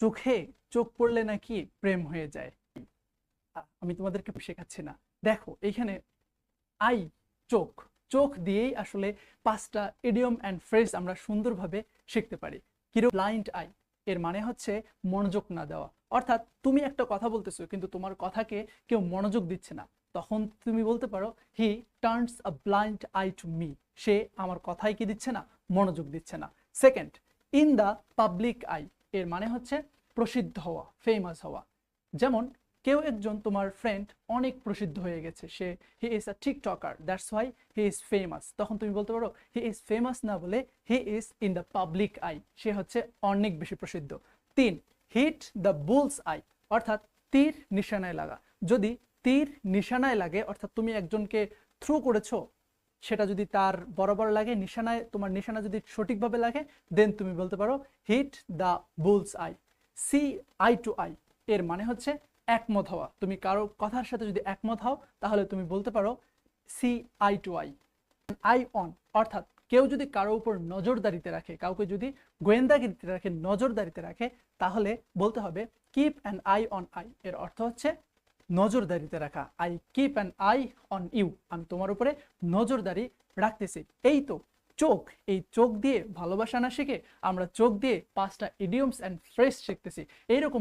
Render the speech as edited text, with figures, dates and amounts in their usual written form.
চোখে চোখ পড়লে নাকি প্রেম হয়ে যায়। আমি তোমাদেরকে শেখাচ্ছি না, দেখো এইখানে আই, চোখ, চোখ দিয়েই আসলে 5টা ইডিয়ম অ্যান্ড ফ্রেজ আমরা সুন্দরভাবে শিখতে পারি। কিরকম? ব্লাইন্ড আই এর মানে হচ্ছে মনোযোগ না দেওয়া। অর্থাৎ তুমি একটা কথা বলতেছো কিন্তু তোমার কথাকে কেউ মনোযোগ দিচ্ছে না, তখন তুমি বলতে পারো he turns a blind eye to me. সে আমার কথাই কি দিচ্ছে না, মনোযোগ দিচ্ছে না। Second, in the public eye এর মানে হচ্ছে প্রসিদ্ধ হওয়া, ফেমাস হওয়া। যেমন কেউ একজন তোমার ফ্রেন্ড অনেক প্রসিদ্ধ হয়ে গেছে, সে he is a TikToker, that's why he is famous. তখন তুমি বলতে পারো হি ইজ ফেমাস না বলে he is in the public eye, সে হচ্ছে অনেক বেশি প্রসিদ্ধ। 3, হিট দ্য বুলস আই, অর্থাৎ তীর নিশানায় লাগা। যদি তীর নিশানায় লাগে, অর্থাৎ তুমি একজনকে থ্রু করেছো, সেটা যদি তার বরাবর লাগে, নিশানায় তোমার নিশানা যদি সঠিকভাবে লাগে, দেন তুমি বলতে পারো hit the bull's eye. See eye to eye এর মানে হচ্ছে একমত হওয়া। তুমি কারো কথার সাথে যদি একমত হও তাহলে তুমি বলতে পারো see eye to eye. Eye on, অর্থাৎ কেউ যদি কারো উপর নজরদারিতে রাখে, কাউকে যদি গোয়েন্দাগিরিতে রাখে, নজরদারিতে রাখে, তাহলে বলতে হবে keep an eye on eye. এর অর্থ হচ্ছে নজরদারিতে রাখা। I keep an eye on you, আমি তোমার উপরে নজরদারি রাখতেছি। এই তো চোখ, এই চোখ দিয়ে ভালোবাসা না শিখে আমরা চোখ দিয়ে 5টা ইডিয়মস অ্যান্ড ফ্রেজ শিখতেছি। এইরকম